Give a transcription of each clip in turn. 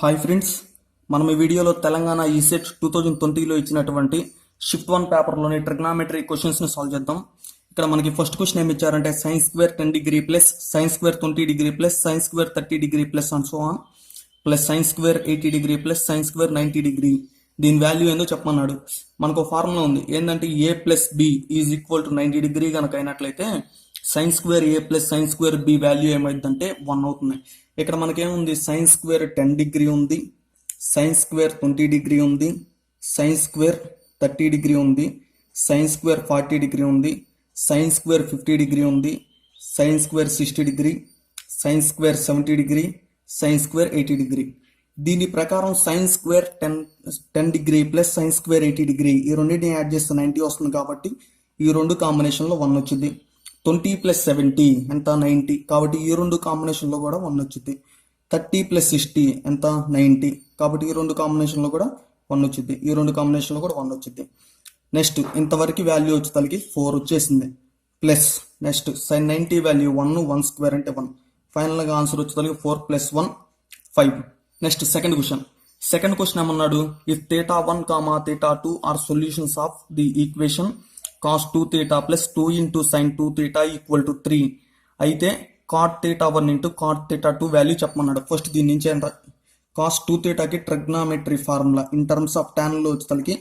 Hi friends, మనం ఈ వీడియోలో తెలంగాణ ఈసెట్ 2020లో ఇచ్చినటువంటి షిఫ్ట్ 1 పేపర్లోని ట్రిగ్నామెట్రీ క్వశ్చన్స్ని సాల్వ్ చేద్దాం. ఇక్కడ మనకి ఫస్ట్ క్వశ్చన్ ఏమి ఇచ్చారంటే sine square 10 degree plus sine square 20 degree plus sine square 30 degree plus and so on plus sine square 80 degree plus sine square 90 degree. దీని వాల్యూ ఏందో చెప్పమన్నాడు. మనకు ఫార్ములా ఉంది ఏంటంటే A plus B is equal to 90 degree కనుక అయినట్లయితే sine square A plus sine square B value ఏమైందంటే 1 అవుతుంది. ఇక్కడ మనకేముంది సైన్ స్క్వేర్ 10 డిగ్రీ ఉంది, సైన్ స్క్వేర్ 20 డిగ్రీ ఉంది, సైన్ స్క్వేర్ 30 డిగ్రీ ఉంది, సైన్ స్క్వేర్ 40 డిగ్రీ ఉంది, సైన్ స్క్వేర్ 50 డిగ్రీ ఉంది, sine square 60 degree, sine square 70 degree, sign square 80 degree. దీని ప్రకారం sign square 10 degree plus sine square 80 degree ఈ రెండింటిని add చేస్తే 90 వస్తుంది. కాబట్టి ఈ రెండు కాంబినేషన్లో 1 వచ్చింది. 20 ప్లస్ 70 ఎంత 90, కాబట్టి ఈ రెండు కాంబినేషన్లో కూడా 1 వచ్చింది. 30 ప్లస్ 60 ఎంత 90, కాబట్టి ఈ రెండు కాంబినేషన్లో కూడా 1 వచ్చింది. ఈ రెండు కాంబినేషన్లో కూడా 1 వచ్చింది. నెక్స్ట్ ఇంతవరకు వాల్యూ వచ్చేసరికి 4 వచ్చేసింది. Plus next sine 90 value 1 square అంటే 1. ఫైనల్గా ఆన్సర్ వచ్చేసరికి 4 ప్లస్ 1 5. నెక్స్ట్ సెకండ్ క్వశ్చన్ ఏమన్నాడు, if θ 1, θ 2 are solutions of the equation cos 2 theta plus 2 into sin 2 theta equal to 3 అయితే cot theta 1 into cot theta 2 value చెప్పమన్నాడు. First దీని నుంచి cos 2 theta కి trigonometry formula in terms of tan లో వచ్చేసరికి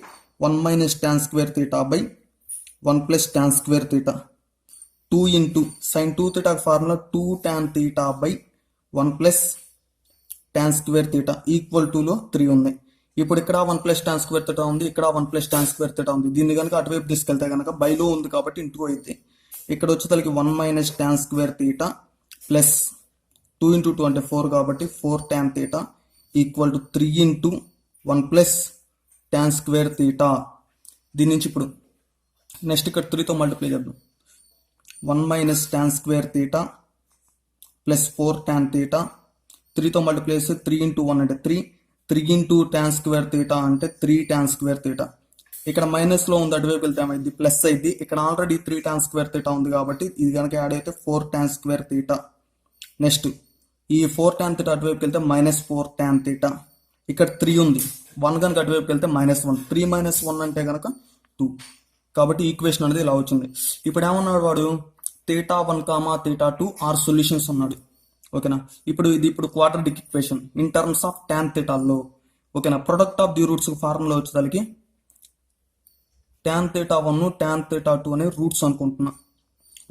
1 minus tan square theta by 1 plus tan square theta. 2 into sin 2 theta formula 2 tan theta by 1 plus tan square theta equal to లో 3 ఉంది. ఇప్పుడు ఇక్కడ 1 plus tan square theta ఉంది, ఇక్కడ 1 plus tan square theta ఉంది. దీన్ని కనుక అటువైపు తీసుకెళ్తే కనుక బైలో ఉంది కాబట్టి ఇంటూ అయితే ఇక్కడ వచ్చేసరికి 1 minus tan square theta plus 2 into 2 అంటే 4 కాబట్టి 4 tan theta equal to 3 into 1 plus tan square theta. దీని నుంచి ఇప్పుడు నెక్స్ట్ ఇక్కడ 3తో మల్టిప్లై చేద్దాం. 1 minus tan square theta plus 4 tan theta. 3తో మల్టిప్లై చేస్తే 3 ఇంటూ 1 అంటే 3 ఇంటూ tan స్క్వేర్ థీటా అంటే 3 tan స్క్వేర్ థీటా. ఇక్కడ మైనస్లో ఉంది, అటువైపు వెళ్తే ఏమైంది ప్లస్ అయింది. ఇక్కడ ఆల్రెడీ 3 tan స్క్వేర్ థీటా ఉంది కాబట్టి ఇది కనుక యాడ్ అయితే 4 tan స్క్వేర్ థీటా. నెక్స్ట్ ఈ 4 tan థీటా అటువైపు వెళ్తే మైనస్ 4 tan థీటా. ఇక్కడ 3 ఉంది, 1 కనుక అటువైపు వెళ్తే -1. 3 - 1 అంటే కనుక 2. కాబట్టి ఈక్వేషన్ అనేది ఇలా వచ్చింది. ఇప్పుడు ఏమన్నాడు వాడు, θ 1, θ 2 ఆర్ సొల్యూషన్స్ అన్నాడు. ఓకేనా, ఇప్పుడు quadratic equation in terms of tan థీటాలో. ఓకేనా, product of the roots formula వచ్చేసరికి tan θ 1 tan θ 2 అనే రూట్స్ అనుకుంటున్నా.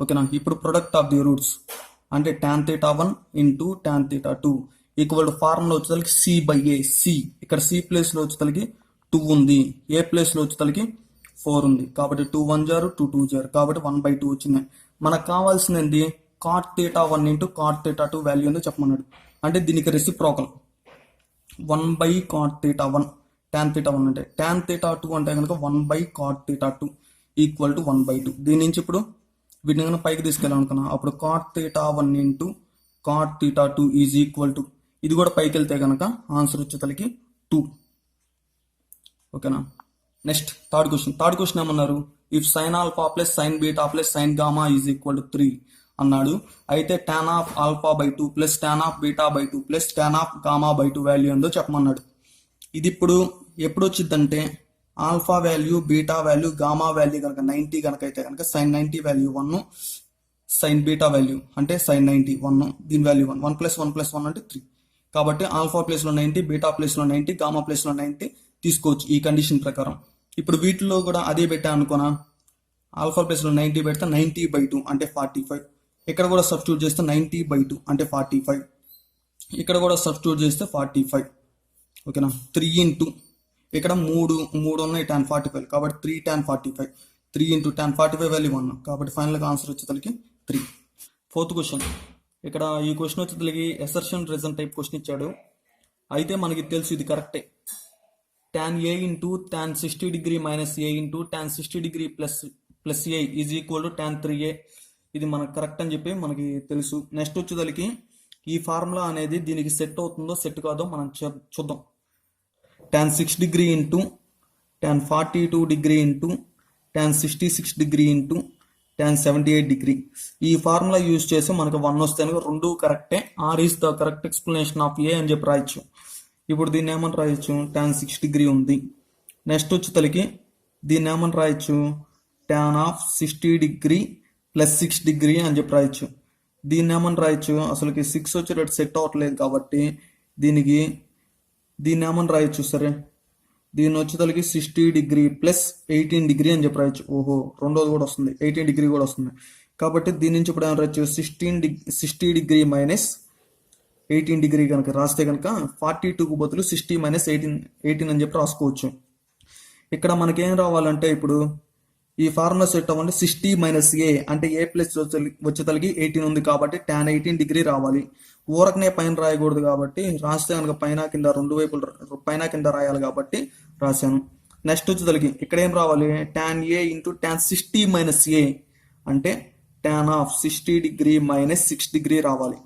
ఓకేనా, ఇప్పుడు ప్రొడక్ట్ ఆఫ్ ది రూట్స్ అంటే tan θ 1 into tan θ 2 equal to formula వచ్చేసరికి c/a. సి ఇక్కడ c ప్లేస్లో వచ్చేసరికి 2 ఉంది, ఏ ప్లేస్లో వచ్చేసరికి 4 ఉంది. కాబట్టి 2 1 జారు 2 2 జారు కాబట్టి 1/2 వచ్చింది. మనకు కావాల్సింది cot θ 1 ఇంటూ cot θ 2 వాల్యూ ఏందో చెప్పమన్నాడు. అంటే దీనికి రెసిప్రోకల్ 1/cot θ 1 tan θ 1 అంటే tan θ 2 అంటే కనుక 1/cot θ 2 ఈక్వల్ టు 1/2. దీని నుంచి ఇప్పుడు వీటిని కనుక పైకి తీసుకెళ్ళాలనుకున్నా అప్పుడు cot θ 1 into cot θ 2 is equal to ఇది కూడా పైకి వెళ్తే కనుక ఆన్సర్ వచ్చేసరికి 2. ఓకేనా, నెక్స్ట్ థర్డ్ క్వశ్చన్ ఏమన్నారు, if sign alpha plus sign beta plus sign gamma is equal to 3 అన్నాడు. అయితే tan of alpha by 2 plus tan of beta by 2 plus tan of gamma by 2 value ఏందో చెప్పమన్నాడు. ఇది ఇప్పుడు ఎప్పుడు వచ్చిందంటే alpha value, beta value, gamma value కనుక 90 కనుక అయితే కనుక sine 90 value 1, sine beta value అంటే సైన్ 90 1, దీని వాల్యూ 1. 1 + 1 + 1 అంటే 3. కాబట్టి ఆల్ఫా ప్లేస్లో 90, బీటా ప్లేస్లో 90, గామా ప్లేస్లో 90 తీసుకోవచ్చు ఈ కండిషన్ ప్రకారం. ఇప్పుడు వీటిలో కూడా అదే పెట్టా అనుకోనా, ఆల్ఫా ప్లేస్లో 90 పెడితే 90/2 అంటే 45. ఇక్కడ కూడా సబ్స్టిట్యూట్ చేస్తే 90/2 అంటే 45. ఇక్కడ కూడా సబ్స్టిట్యూట్ చేస్తే 45. ఓకేనా, 3 ఇంటూ ఇక్కడ 3 ఉన్నాయి tan 45 కాబట్టి 3 tan 45. 3 ఇంటూ tan 45 వాల్యూ 1 కాబట్టి ఫైనల్గా ఆన్సర్ వచ్చేసరికి 3. ఫోర్త్ క్వశ్చన్, ఇక్కడ ఈ క్వశ్చన్ వచ్చేసరికి ఎసర్షన్ రీజన్ టైప్ క్వశ్చన్ ఇచ్చాడు. అయితే మనకి తెలుసు ఇది కరెక్టే. tan a into tan 60 degree minus a into tan 60 degree plus a is equal to tan 3a. ఇది మనకు కరెక్ట్ అని చెప్పి మనకి తెలుసు. నెక్స్ట్ వచ్చేసరికి ఈ ఫార్ములా అనేది దీనికి సెట్ అవుతుందో సెట్ కాదో మనం చూద్దాం. tan 6 degree into tan 42 degree into tan 66 degree into tan 78 degree. ఈ ఫార్ములా యూజ్ చేసి మనకు 1 వస్తే రెండు కరెక్టే. R is the correct explanation of A అని చెప్పి రాయొచ్చు. ఇప్పుడు దీన్ని ఏమని రాయొచ్చు, tan 6 డిగ్రీ ఉంది. నెక్స్ట్ వచ్చేతలకి దీన్ని ఏమని రాయొచ్చు, tan of 60 degree plus 6 degree అని చెప్పి రాయొచ్చు. దీన్ని ఏమని రాయొచ్చు, అసలుకి 6 వచ్చేటట్టు సెట్ అవ్వట్లేదు కాబట్టి దీన్ని ఏమని రాయొచ్చు, సరే దీన్ని వచ్చేతలకి 60 డిగ్రీ ప్లస్ 18 డిగ్రీ అని చెప్పి రాయొచ్చు. ఓహో, రెండోది కూడా వస్తుంది, 18 డిగ్రీ కూడా వస్తుంది. కాబట్టి దీని నుంచి ఇప్పుడు ఏమైనా రాయొచ్చు, 60 డిగ్రీ మైనస్ 18 డిగ్రీ కనుక రాస్తే కనుక 42కు బదులు 60 మైనస్ 18 అని చెప్పి రాసుకోవచ్చు. ఇక్కడ మనకేం రావాలంటే ఇప్పుడు ఈ ఫార్ములా సెట్ అవ్వండి, 60 మైనస్ ఏ అంటే ఏ ప్లస్ వచ్చేతలకి 18 ఉంది కాబట్టి tan 18 డిగ్రీ రావాలి. ఊరకనే పైన రాయకూడదు కాబట్టి రాస్తే కనుక పైన కింద రెండు వైపులు పైన కింద రాయాలి కాబట్టి రాశాను. నెక్స్ట్ వచ్చేతలకి ఇక్కడ ఏం రావాలి, tan ఏ ఇంటూ tan 60 మైనస్ ఏ అంటే tan of 60 degree minus 6 degree రావాలి.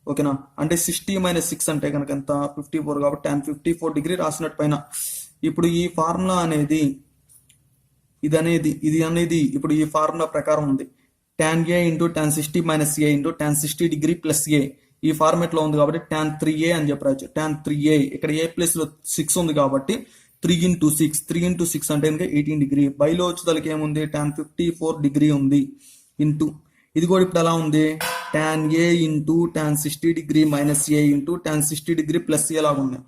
ఓకేనా, అంటే 60 మైనస్ 6 అంటే కనుక ఎంత 54 కాబట్టి tan 54 డిగ్రీ రాసినట్టు పైన. ఇప్పుడు ఈ ఫార్ములా అనేది ఇది అనేది ఇప్పుడు ఈ ఫార్ములా ప్రకారం ఉంది, tan A into tan 60 minus A into tan 60 degree plus ఏ ఈ ఫార్మేట్ లో ఉంది కాబట్టి tan 3a అని చెప్పచ్చు. tan 3a ఇక్కడ ఏ ప్లేస్ లో 6 ఉంది కాబట్టి 3 ఇంటూ 6 అంటే కనుక 18 డిగ్రీ. బైలో వచ్చేదానికి ఏముంది, tan 54 డిగ్రీ ఉంది ఇంటూ ఇది కూడా ఇప్పుడు ఎలా ఉంది, tan A into tan 60 degree minus A into tan 60 degree plus ఏ లాగా ఉంది.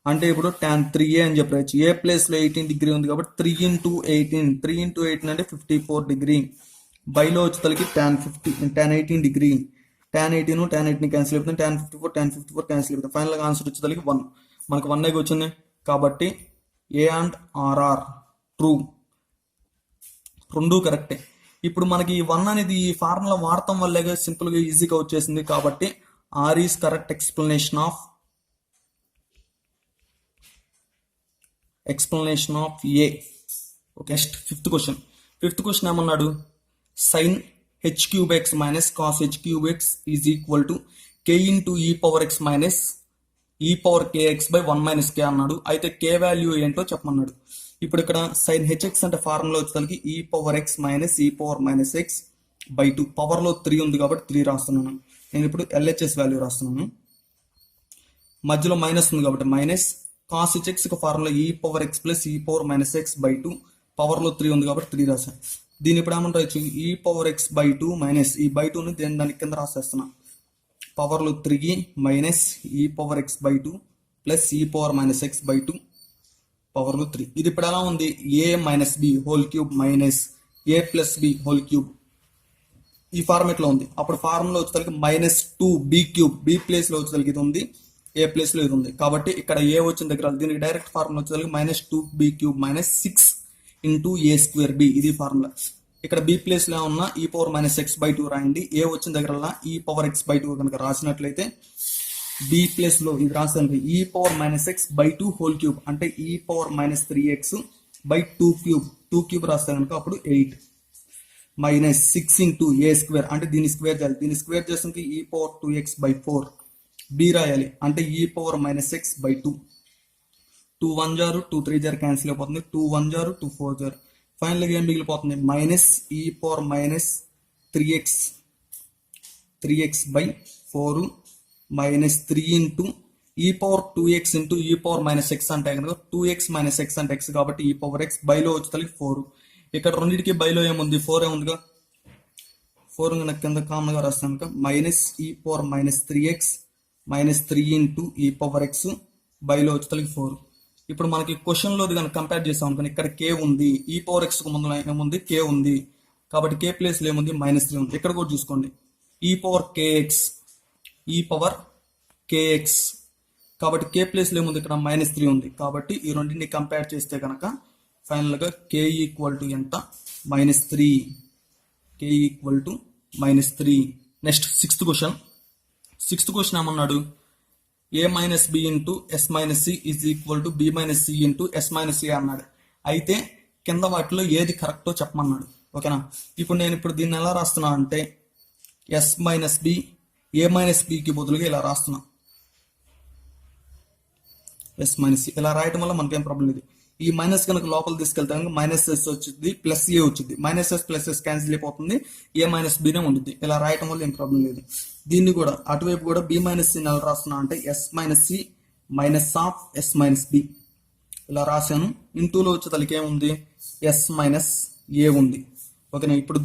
అంటే ఇప్పుడు tan 3a అని చెప్పచ్చు. ఏ ప్లేస్ లో 18 డిగ్రీ ఉంది కాబట్టి 3 ఇంటూ 18 అంటే 54 డిగ్రీ. బైలో వచ్చేతలకి tan 18 డిగ్రీ. tan 18 క్యాన్సిల్ అయిపోతుంది, tan 54 క్యాన్సిల్ అయిపోతుంది. ఫైనల్ గా ఆన్సర్ వచ్చేతలకి 1. మనకు 1 వచ్చింది కాబట్టి ఏ అండ్ ఆర్ఆర్ ట్రూ, రెండు కరెక్టే. ఇప్పుడు మనకి ఈ 1 అనేది ఈ ఫార్ములా వాడటం వల్లే సింపుల్ గా ఈజీగా వచ్చేసింది కాబట్టి R is correct explanation of A. Okay, next fifth question ఏమన్నాడు, sine h cube x minus cos h cube x is equal to k into e power x minus e power kx by 1 minus k అన్నాడు. అయితే k value ఏంటో చెప్పమన్నాడు. ఇప్పుడు ఇక్కడ sign hx అంటే formula వచ్చేసరికి ఈ power x minus e power minus x by 2. Power లో 3 ఉంది కాబట్టి 3 రాస్తున్నాను. నేను ఇప్పుడు LHS వాల్యూ రాస్తున్నాను, మధ్యలో మైనస్ ఉంది కాబట్టి మైనస్ కాస్ hx ఫార్ములా ఈ power X plus e power minus x by 2. Power లో 3 ఉంది కాబట్టి 3 రాశాను. దీని ఇప్పుడు ఏమని రాయొచ్చు, e power x by 2 minus e by 2ని దాని కింద రాసేస్తున్నా. పవర్ లో 3 minus e power x by 2 plus e power minus x by 2 power లో 3. ఇది ఇప్పుడు ఎలా ఉంది, A minus B whole cube minus A plus B whole cube ఈ ఫార్మేట్ లో ఉంది. అప్పుడు ఫార్ములా వచ్చేసరికి minus 2b cube, B place లో వచ్చేసరికి ఇది ఉంది, ఏ ప్లేస్ లో ఇది ఉంది కాబట్టి ఇక్కడ ఏ వచ్చిన దగ్గర దీనికి డైరెక్ట్ ఫార్ములా వచ్చేసరికి minus 2b cube minus 6 into A square B, ఇది ఫార్ములా. ఇక్కడ బి ప్లేస్ లో ఉన్న ఈ పవర్ మైనస్ ఎక్స్ బై 2 రాయండి. ఏ వచ్చిన దగ్గర ఈ పవర్ ఎక్స్ బై 2 కనుక రాసినట్లయితే బి ప్లేస్ లో ఇది రాసాను, ఈ power minus x by 2 whole cube అంటే ఈ power minus 3x by 2 cube రాస్తే కనుక అప్పుడు 8 మైనస్ 6 ఇంటూ ఏ స్క్వేర్ అంటే దీన్ని స్క్వేర్ చేయాలి. దీన్ని స్క్వేర్ చేస్తే ఈ పవర్ 2x బై 4 బి రాయాలి అంటే ఈ power minus x by 2. 2 1 jar 2 3 jar cancel అయిపోతుంది, 2 1 జారు 2 4 జారు. ఫైనల్ గా ఏం మిగిలిపోతుంది, minus e power minus 3x by 4 minus 3 into e power 2x into e power minus X అంటే కనుక 2x మైనస్ ఎక్స్ అంటే ఎక్స్ కాబట్టి ఈ పవర్ ఎక్స్ బైలో వచ్చేసరికి 4. ఇక్కడ రెండింటికి బైలో ఏముంది 4 ఏముందిగా, 4 కనుక కింద కామన్ గా రాస్తాను కనుక minus e power minus 3x minus 3 into e power X బైలో వచ్చేసరికి 4. ఇప్పుడు మనకి క్వశ్చన్ లో కనుక కంపేర్ చేస్తాం అనుకోండి, ఇక్కడ k ఉంది, ఈ పవర్ ఎక్స్ కు ముందు ఏముంది k ఉంది కాబట్టి k ప్లేస్ లో ఏముంది మైనస్ 3 ఉంది. ఇక్కడ కూడా చూసుకోండి ఈ పవర్ kx కాబట్టి k ప్లేస్ లో ఏముంది ఇక్కడ మైనస్ 3 ఉంది కాబట్టి ఈ రెండింటిని కంపేర్ చేస్తే కనుక ఫైనల్ గా k ఈక్వల్ టు ఎంత -3, k equal to -3. Next sixth question ఏమన్నాడు, a minus B into S minus C is equal to B minus C into S minus C అన్నాడు. అయితే కింద వాటిలో ఏది కరెక్టో చెప్పమన్నాడు. ఓకేనా, ఇప్పుడు నేను దీన్ని ఎలా రాస్తున్నా అంటే ఎస్ మైనస్ బి ఏ మైనస్ బికి బదులుగా ఇలా రాస్తున్నా, ఎస్ మైనస్ సి ఇలా రాయటం వల్ల మనకేం ప్రాబ్లం లేదు. ఈ మైనస్ కనుక లోపల తీసుకెళ్తే మైనస్ ఎస్ వచ్చింది ప్లస్ ఏ వచ్చింది, minus S plus S cancel అయిపోతుంది, ఏ మైనస్ బినే ఉంటుంది. ఇలా రాయటం వల్ల ఏం ప్రాబ్లం లేదు. దీన్ని కూడా అటువైపు కూడా బి మైనస్ సి ఎలా రాస్తున్నా అంటే S minus C minus of S minus B ఇలా రాశాను. ఇంటూలో వచ్చేతలకి ఏముంది, ఎస్ మైనస్ ఏ ఉంది. ఓకేనా, ఇప్పుడు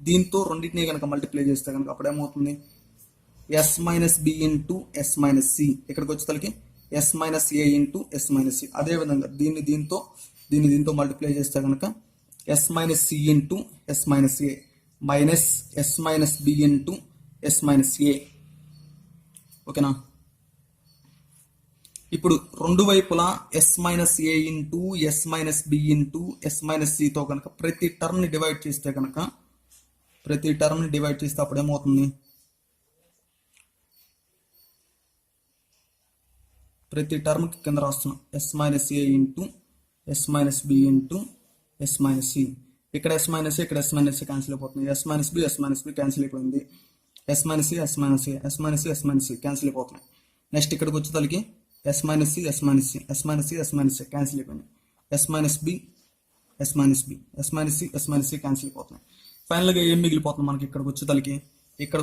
దీంతో రెండింటిని కనుక మల్టిప్లై చేస్తే కనుక అప్పుడు ఏమవుతుంది, S minus B into S minus C. ఇక్కడికి వచ్చేతలకి S minus A into S minus C. అదేవిధంగా దీంతో మల్టిప్లై చేస్తే కనుక S minus C into S minus A minus S minus B into S minus A. ఓకేనా, ఇప్పుడు రెండు వైపులా S minus A into S minus B into S minus సితో కనుక ప్రతి టర్మ్ని డివైడ్ చేస్తే అప్పుడు ఏమవుతుంది, ప్రతి టర్మ్కి కింద రాస్తున్నాం S minus A into S minus B into S minus C. ఇక్కడ ఎస్ మైనస్ ఇక్కడ ఎస్ మైనస్ సి క్యాన్సిల్ అయిపోతుంది. ఎస్ మైనస్ బి క్యాన్సిల్ అయిపోయింది. ఎస్ మైనస్ సి క్యాన్సిల్ అయిపోతున్నాయి. నెక్స్ట్ ఇక్కడికి వచ్చేతలకి ఎస్ మైనస్ సి క్యాన్సిల్ అయిపోయింది. ఎస్ మైనస్ సి క్యాన్సిల్ అయిపోతున్నాయి. ఫైనల్గా ఏం మిగిలిపోతుంది మనకి, ఇక్కడికి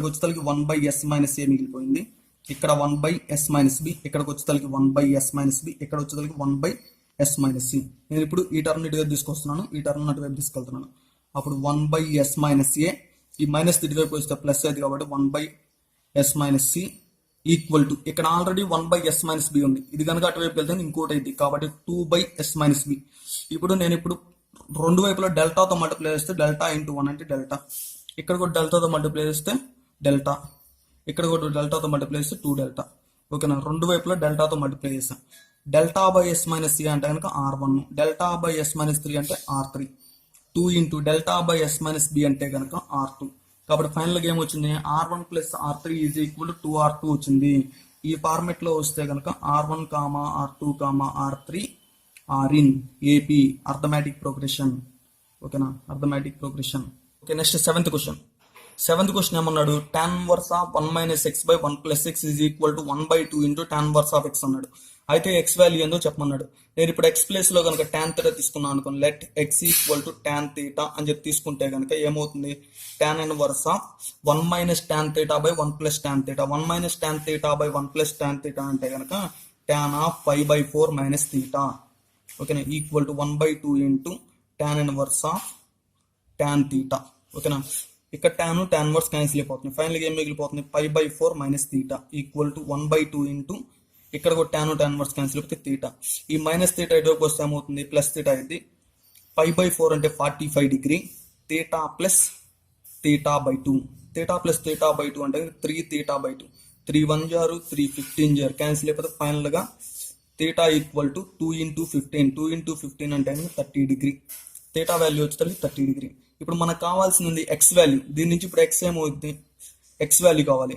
వచ్చేతలకి 1 బై ఎస్ మైనస్ ఏ మిగిలిపోయింది. ఇక్కడ 1 బై ఎస్ మైనస్ బి, ఇక్కడికి వచ్చేతలకి 1 బై ఎస్ మైనస్ బి, ఇక్కడ వచ్చేతలకి 1 బై ఎస్ మైనస్ సి. నేను ఇప్పుడు ఈ టర్మ్ ఇటువైపు తీసుకొస్తున్నాను, ఈ టర్మ్ అటువైపు తీసుకెళ్తున్నాను. అప్పుడు 1 బై ఎస్ మైనస్ ఏ, ఈ మైనస్ ఇటువైపు వస్తే ప్లస్ అయితే కాబట్టి 1 by S minus C equal to, ఇక్కడ already 1 by S minus B ఉంది, ఇది కనుక అటువైపు వెళ్తే ఇంకోటి అయింది కాబట్టి 2 బై ఎస్ మైనస్ బి. ఇప్పుడు రెండు వైపులో డెల్టాతో మల్టిప్లై చేస్తే డెల్టా ఇంటూ 1 అంటే డెల్టా, ఇక్కడ కూడా డెల్టాతో మల్టిప్లై చేస్తే డెల్టా, ఇక్కడ కూడా డెల్టాతో మల్టిప్లై చేస్తే 2 డెల్టా. ఓకేనా, రెండు వైపులో డెల్టాతో మల్టిప్లై చేస్తాం. Delta by S minus C అంటే కనుక R1, delta by S minus 3 అంటే R3, 2 into delta by S minus B అంటే కనుక R2. కాబట్టి ఫైనల్గా ఏం వచ్చింది, R1 plus R3 is equal to 2R2 వచ్చింది. ఈ ఫార్మెట్ లో వస్తే కనుక R1, R2, R3 are in AP arithmetic progression. ఓకేనా, arithmetic progression. Okay, next seventh question ఏమన్నాడు, tan inverse of 1 minus x by 1 plus x is equal to 1/2 into tan inverse of x అన్నాడు. అయితే X value ఏందో చెప్పమన్నాడు. నేను ఇప్పుడు X place లో కనుక tan θ తీసుకున్నాను అనుకోండి, let x equal to tan θ అని చెప్పి తీసుకుంటే కనుక ఏమవుతుంది, tan inverse of 1 minus tan θ by 1 plus tan θ, 1 minus tan θ by 1 plus tan θ అంటే కనుక tan ఆఫ్ 5/4 మైనస్ θ. ఓకేనా, equal to 1/2 into tan inverse of tan θ. ఓకేనా, ఇక్కడ tan ఇన్వర్స్ క్యాన్సిల్ అయిపోతుంది. ఫైనల్గా ఏం మిగిలిపోతుంది, 5/4 మైనస్ θ ఈక్వల్ టు 1/2 ఇంటూ ఇక్కడ కూడా tan ఇన్వర్స్ క్యాన్సిల్ అయిపోతే θ. ఈ మైనస్ θ ఇటువైపు వస్తే ఏమవుతుంది, ప్లస్ θ అయింది. 5/4 అంటే 45 డిగ్రీ, θ ప్లస్ θ/2, θ ప్లస్ θ/2 అంటే 3θ/2, 3 1 జారు 3 15 జారు క్యాన్సిల్ అయిపోతే ఫైనల్గా θ ఈక్వల్ టు 2 ఇంటూ 15 అంటే 30 డిగ్రీ. θ వాల్యూ వచ్చేసరికి 30 డిగ్రీ. ఇప్పుడు మనకు కావాల్సింది ఎక్స్ వాల్యూ. దీని నుంచి ఇప్పుడు ఎక్స్ ఏమవుతుంది, ఎక్స్ వాల్యూ కావాలి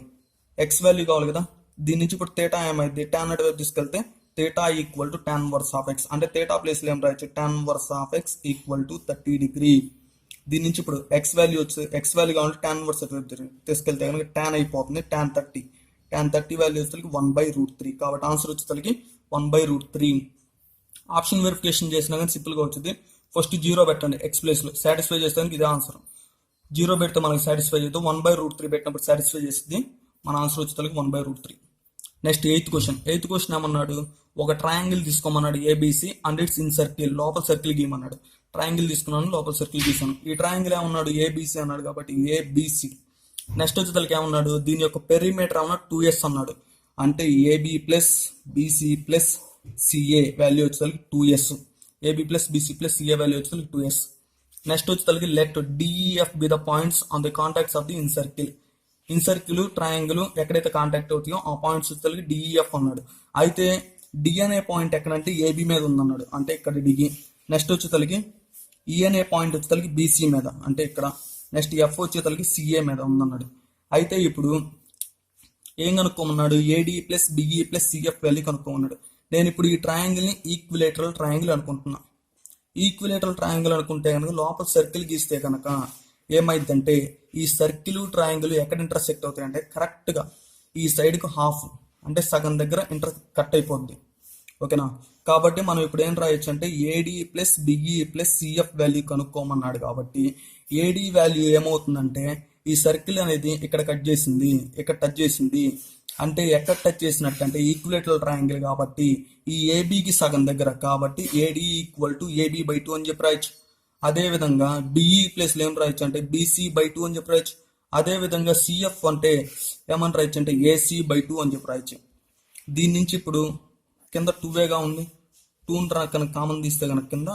కదా. దీని నుంచి ఇప్పుడు θ ఏమైంది, tan అటువైపు తీసుకెళ్తే θ equal to tan inverse of x అంటే θ ప్లేస్ లో ఏం రాయొచ్చు, tan inverse of x equal to 30 degree. దీని నుంచి ఇప్పుడు ఎక్స్ వాల్యూ కావాలంటే tan ఇన్వర్స్ అటువైపు తీసుకెళ్తే కనుక tan అయిపోతుంది, tan 30 వాల్యూ వచ్చేసరికి 1/√3. కాబట్టి ఆన్సర్ వచ్చేసరికి 1/√3. ఆప్షన్ వెరిఫికేషన్ చేసినా కానీ సింపుల్ గా వచ్చింది. ఫస్ట్ 0 పెట్టండి ఎక్స్ ప్లేస్ లో, సాటిస్ఫై చేస్తానికి ఇదే ఆన్సర్. 0 పెడితే మనకి సాటిస్ఫై చేద్దాం, 1/√3 పెట్టినప్పుడు సాటిస్ఫై చేస్తుంది. మన ఆన్సర్ వచ్చేసరికి 1/√3. నెక్స్ట్ ఎయిత్ క్వశ్చన్ ఏమన్నాడు, ఒక ట్రయాంగిల్ తీసుకోమన్నాడు ABC and its incircle, లోపల సర్కిల్ గీయమన్నాడు. ట్రయాంగిల్ తీసుకున్నాను, లోపల సర్కిల్ గీసాను. ఈ ట్రయాంగిల్ ఏమన్నాడు, ఏబిసి అన్నాడు కాబట్టి ఏబిసి. నెక్స్ట్ వచ్చేసరికి ఏమన్నాడు, దీని యొక్క పెరిమీటర్ ఏమన్నాడు 2s అన్నాడు. అంటే AB plus BC plus CA value వచ్చేసరికి 2s, AB plus BC plus CA value వచ్చేసరికి 2s. నెక్స్ట్ వచ్చేసరికి let DEF be the points on the contacts of the in circle triangle ఎక్కడైతే కాంటాక్ట్ అవుతాయో ఆ points వచ్చేసరికి DEF అన్నాడు. అయితే D అనే పాయింట్ ఎక్కడంటే ఏబి మీద ఉందన్నాడు, అంటే ఇక్కడ డి. నెక్స్ట్ వచ్చేసరికి ఈ అనే పాయింట్ వచ్చేసరికి బీసీ మీద, అంటే ఇక్కడ. నెక్స్ట్ ఎఫ్ వచ్చేసరికి సిఏ మీద ఉందన్నాడు. అయితే ఇప్పుడు ఏం కనుక్కోమన్నాడు, AD plus BE plus CF value కనుక్కోమన్నాడు. నేను ఇప్పుడు ఈ ట్రయాంగిల్ ని ఈక్విలేటరల్ ట్రయాంగిల్ అనుకుంటున్నా. ఈక్విలేటరల్ ట్రయాంగిల్ అనుకుంటే కనుక లోపల సర్కిల్ గీస్తే కనుక ఏమైందంటే ఈ సర్కిల్ ట్రయాంగిల్ ఎక్కడ ఇంటర్సెక్ట్ అవుతాయి అంటే కరెక్ట్ గా ఈ సైడ్ కు హాఫ్ అంటే సగం దగ్గర కట్ అయిపోద్ది. ఓకేనా, కాబట్టి మనం ఇప్పుడు ఏం రాయొచ్చు అంటే AD plus BE plus CF value కనుక్కోమన్నాడు. కాబట్టి ఏడి వాల్యూ ఏమవుతుందంటే ఈ సర్కిల్ అనేది ఇక్కడ కట్ చేసింది, ఇక్కడ టచ్ చేసింది. అంటే ఎక్కడ టచ్ చేసినట్టు అంటే ఈక్విలేటరల్ ట్రయాంగిల్ కాబట్టి ఈ ఏబికి సగం దగ్గర కాబట్టి AD equal to AB by 2 అని చెప్పి రాయొచ్చు. అదే విధంగా బిఈ ప్లేస్ ఏం రాయొచ్చు అంటే బీసీ బై 2 అని చెప్పి రాయొచ్చు. అదే విధంగా సిఎఫ్ అంటే ఏమని రాయొచ్చు అంటే ఏసీ బై 2 అని చెప్పి రాయొచ్చు. దీని నుంచి ఇప్పుడు కింద 2వేగా ఉంది, 2 కనుక కామన్ తీస్తే కనుక కింద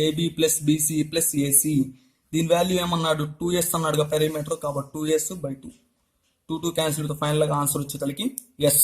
AB plus BC plus AC, దీని వాల్యూ ఏమన్నాడు 2s అన్నాడుగా పెరిమీటర్ కాబట్టి 2s బై 2, 2 క్యాన్సిల్ తో ఫైనల్ గా ఆన్సర్ వచ్చేసరికి ఎస్.